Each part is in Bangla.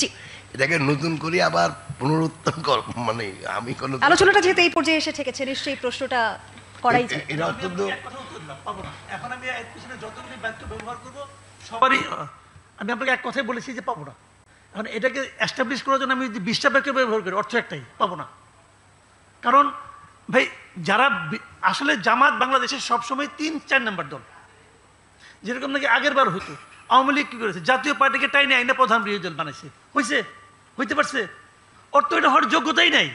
জি এটাকে নতুন করে আবার পুনরুত্থান মানে আমি কোনো আলোচনাটা যেহেতু এই পর্যায়ে এসে ঠেকেছে নিশ্চয়ই প্রশ্নটা করাই যায়। এটা অত্যন্ত এখন আমি এর পিছনে যতগুলি বাক্য ব্যবহার করব সবারই আমি আপনাকে এক কথাই বলেছি যে পাবো না। এখন এটাকে এস্টাবলিশ করার জন্য আমি যদি 20টা বাক্য ব্যবহার করি অর্থ একটাই, পাবো না। কারণ ভাই যারা আসলে জামাত বাংলাদেশের সবসময় 3-4 নম্বর দল, যেরকম নাকি আগের বার হইতো। আওয়ামী লীগ কি করেছে? জাতীয় পার্টিকে টাইনে আইনে প্রধান বিরোধী দল বানাইছে। হইতে পারছে? ওর তো এটা হওয়ার যোগ্যতাই নাই।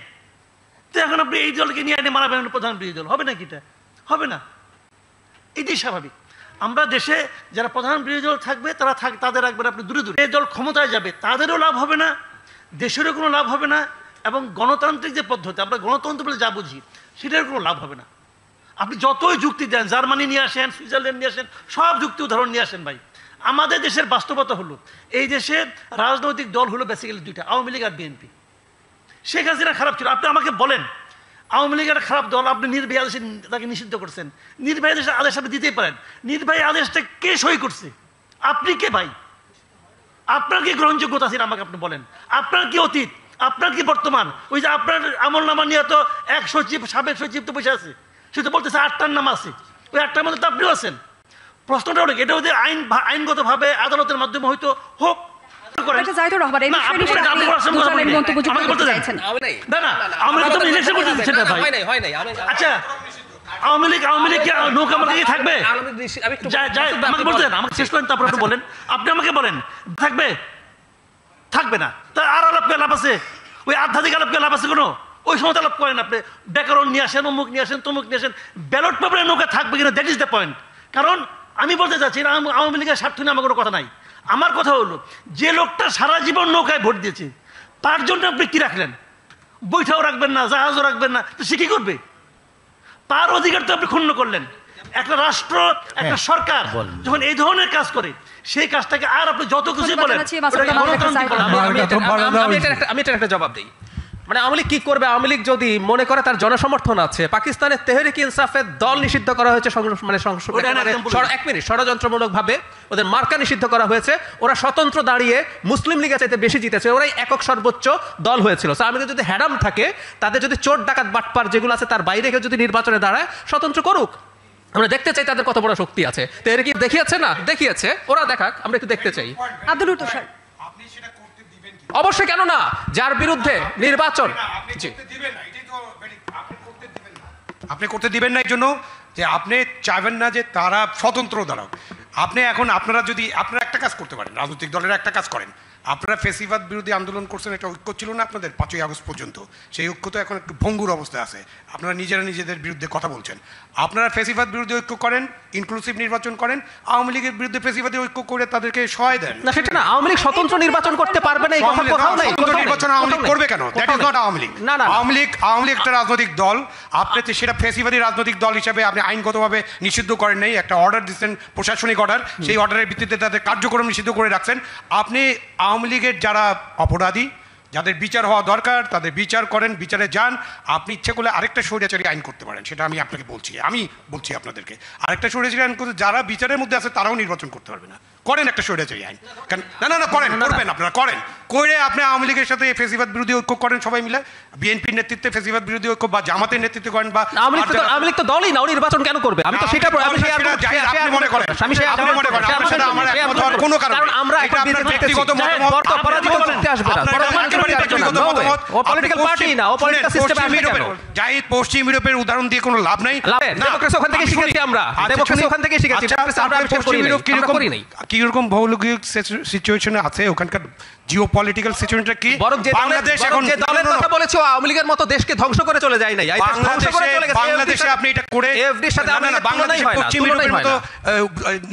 তো এখন আপনি এই দলকে নিয়ে আইনে মানাবেন প্রধান বিরোধী দল, হবে নাকি? এটা হবে না, এটাই স্বাভাবিক। আমরা দেশে যারা প্রধান বিরোধী দল থাকবে তাদের রাখবেন আপনি দূরে দূরে। এই দল ক্ষমতায় যাবে তাদেরও লাভ হবে না, দেশেরও কোনো লাভ হবে না, এবং গণতান্ত্রিক যে পদ্ধতি আমরা গণতন্ত্র বলে যা বুঝি সেটার কোনো লাভ হবে না। আপনি যতই যুক্তি দেন, জার্মানি নিয়ে আসেন, সুইজারল্যান্ড নিয়ে আসেন, সব যুক্তি উদাহরণ নিয়ে আসেন ভাই, আমাদের দেশের বাস্তবতা হলো এই দেশের রাজনৈতিক দল হলো বেসিক্যালি দুইটা, আওয়ামী লীগ আর বিএনপি। শেখ হাসিনা খারাপ ছিল, আপনি আমাকে বলেন আওয়ামী লীগের খারাপ দল, আপনি নির্বাহী আদেশে তাকে নিষিদ্ধ করছেন। নির্বাহী আদেশ আপনি দিতেই পারেন, নির্বাহী আদেশটা কে সই করছে? আপনি কে ভাই? আপনার কি গ্রহণযোগ্যতা আছে আমাকে আপনি বলেন? আপনার কি অতীত, আপনার কি বর্তমান? ওই যে আপনার আমলনামা নিয়ে তো এক সচিব, সাবেক সচিব তো বসে আছে, সে তো বলতেছে 8টার নাম আছে, ওই 8টার মধ্যে তো আপনিও আছেন। প্রশ্নটা হলো এটা যদি আইনগতভাবে আদালতের মাধ্যমে হয়তো হোক। আচ্ছা আওয়ামী লীগ নৌকা মার্কা থাকবে? আমাকে বলতেন, আমাকে শেষ করেন, তারপর আপনি বলেন। আপনি আমাকে বলেন থাকবে, থাকবে না, তা আর আলাপ লাভ আছে? ওই আধ্যাত্মিক আলাপ লাভ আছে কোনো? ওই সময় আলাপ করেন আপনি, ব্যাকরণ নিয়ে আসেন, অমুক নিয়ে আসেন, তমুক নিয়ে আসেন, ব্যালট পেপারে নৌকা থাকবে কিনা, দ্যাট ইজ দ্য পয়েন্ট। কারণ আমি বলতে চাচ্ছি আওয়ামী লীগের স্বার্থ নিয়ে আমার কোনো কথা নাই। আমার কথা হলো যে লোকটা সারা জীবন নৌকায় ভোট দিয়েছে তার জন্য আপনি কি রাখলেন? বৈঠাও রাখবেন না, জাহাজও রাখবেন না, তো সে কি করবে? তার অধিকার তো আপনি ক্ষুণ্ণ করলেন। একটা রাষ্ট্র, একটা সরকার যখন এই ধরনের কাজ করে সেই কাজটাকে আর আপনি যত কিছু বলেন। আমি এটা একটা জবাব দিই, মানে আওয়ামী লীগ কি করবে? আওয়ামী লীগ যদি মনে করে তার জনসমর্থন আছে, পাকিস্তানের তেহরিক ইনসাফের দল নিষিদ্ধ করা হয়েছে, ষড়যন্ত্রমূলক ভাবে ওদের মার্কা নিষিদ্ধ করা হয়েছে, ওরা স্বতন্ত্র দাঁড়িয়ে মুসলিম লীগের চাইতে বেশি জিতেছে, ওরাই একক সর্বোচ্চ দল হয়েছিল। আওয়ামী লীগ যদি হ্যাডাম থাকে, তাদের যদি চোর ডাকাত বাটপার যেগুলো আছে তার বাইরে কেউ যদি নির্বাচনে দাঁড়ায়, স্বতন্ত্র করুক, আমরা দেখতে চাই তাদের কত বড় শক্তি আছে। তেহরিক দেখিয়েছে না, দেখিয়েছে, ওরা দেখাক, আমরা একটু দেখতে চাই। আব্দুল তুষার, অবশ্যই, কেন না? যার বিরুদ্ধে নির্বাচন, আপনি করতে দিবেন না এই জন্য যে আপনি চাইবেন না যে তারা স্বতন্ত্র দাঁড়াও। আপনি এখন আপনারা একটা কাজ করতে পারেন, রাজনৈতিক দলের একটা কাজ করেন, আপনারা ফেসিবাদ বিরোধী আন্দোলন করছেন, একটা ঐক্য ছিল না আপনাদের 5ই আগস্ট পর্যন্ত, সেই ঐক্য তো এখন একটু ভঙ্গুর অবস্থায় আছে। আপনারা নিজেদের বিরুদ্ধে কথা বলছেন। আপনারা ফেসিবাদ বিরোধী ঐক্য করেন, ইনক্লুসিভ নির্বাচন করেন, আওয়ামী লীগের বিরুদ্ধে ফেসিবাদী ঐক্য করে তাদেরকে সহায় দেন। না সেটা না, আওয়ামী লীগ স্বতন্ত্র নির্বাচন করতে পারবে না, এই কথা কোথাও নাই। স্বতন্ত্র নির্বাচন আওয়ামী লীগ করবে কেন? That is not Awami League. Awami League একটা রাজনৈতিক দল, আপনি সেটা ফেসিবাদী রাজনৈতিক দল হিসেবে আপনি আইনগতভাবে নিষিদ্ধ করেন নাই, একটা অর্ডার দিচ্ছেন, প্রশাসনিক অর্ডার, সেই অর্ডারের ভিত্তিতে তাদের কার্যক্রম নিষিদ্ধ করে রাখছেন। আপনি আওয়ামী লীগের যারা অপরাধী, যাদের বিচার হওয়া দরকার তাদের বিচার করেন, বিচারে যান। আপনি ইচ্ছে করলে আরেকটা স্বৈরাচারী আইন করতে পারেন, সেটা আমি আপনাকে বলছি, আপনাদেরকে আরেকটা স্বৈরাচারী আইন করতে, যারা বিচারের মধ্যে আছে তারাও নির্বাচন করতে পারবে না। করেন একটা স্বৈরাচারী আইন, না করবেন, আপনারা করেন, করে আপনি আওয়ামী লীগের সাথে ফেসিবাদ বিরোধী ঐক্য করেন, সবাই মিলে বিএনপির নেতৃত্বে ফেসিবাদ বিরোধী ঐক্য বা জামাতের নেতৃত্বে করেন। বা আওয়ামী লীগ তো দলই না, নির্বাচন কেন করবে? আমি তো সেটা মনে করেন, কোনো কারণ আমরা ব্যক্তিগত পশ্চিম ইউরোপের উদাহরণ দিয়ে কোনো লাভ নাই। কিরকম ভৌগোলিক সিচুয়েশনে আছে ওখানকার জিওপলিটিক্যাল সিচুয়েশনটা কি? বাংলাদেশ এখন যে দলের কথা বলেছো আওয়ামী লীগের মতো দেশকে ধ্বংস করে চলে যায় নাই, বাংলাদেশে আপনি এটা করে এফডির সাথে বাংলাদেশে পশ্চিম ইউরোপের মতো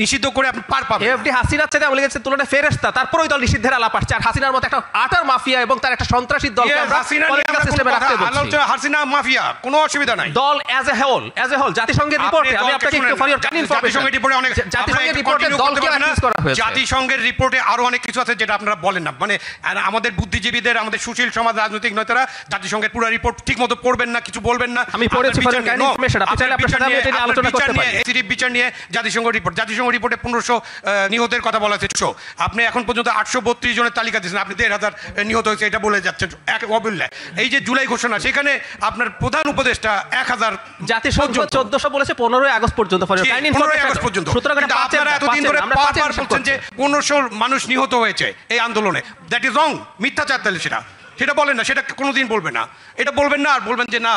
নিষিদ্ধ করে আপনি পার পাবেন। এফডি হাসিনার সাথে আওয়ামী লীগের তুলনায় ফেরেশতা, তারপর ওই দল নিষিদ্ধের আলাপ আসছে। আর হাসিনার মতো একটা আটার মাফিয়া এবং তার একটা সন্ত্রাসী দলকে আমরা পলিটিক্যাল সিস্টেমে রাখতে বলছি। হাসিনা মাফিয়া, কোনো অসুবিধা নাই। দল অ্যাজ এ হোল জাতিসংঘের রিপোর্টে, আমি আপনাকে একটু ফর ইওর ইনফরমেশন, জাতিসংঘের রিপোর্টে দলকে অ্যাক্সেস করা হয়েছে। জাতিসংঘের রিপোর্টে আরো অনেক কিছু আছে যেটা আপনারা বলেন না, মানে আর আমাদের বুদ্ধিজীবীদের, আমাদের সুশীল সমাজ, রাজনৈতিক নেতারা জাতিসংঘের পুরো রিপোর্ট ঠিক মতো পড়বেন না, কিছু বলবেন না। আমি পড়েছি, বিচার নিয়ে জাতিসংঘ রিপোর্টে 1500 নিহতের কথা বলা হয়েছে। আপনি এখন পর্যন্ত 832 জনের তালিকা দিয়েছেন, আপনি 1500 নিহত হয়েছে এটা বলে যাচ্ছেন অবহেলায়। এই যে জুলাই ঘোষণা, সেখানে আপনার প্রধান উপদেষ্টা 1000 জাতিসংঘ 1400 বলেছে 15 আগস্ট পর্যন্ত। 15 আগস্ট পর্যন্ত। কিন্তু আপনারা এতদিন ধরে বারবার বলছেন যে 1500 মানুষ নিহত হয়েছে এই আন্দোলনে। দ্যাট ইজ রং, মিথ্যাচার। তাহলে সেটা বলেন না, সেটা কোনোদিন বলবেন না, এটা বলবেন না। আর বলবেন যে না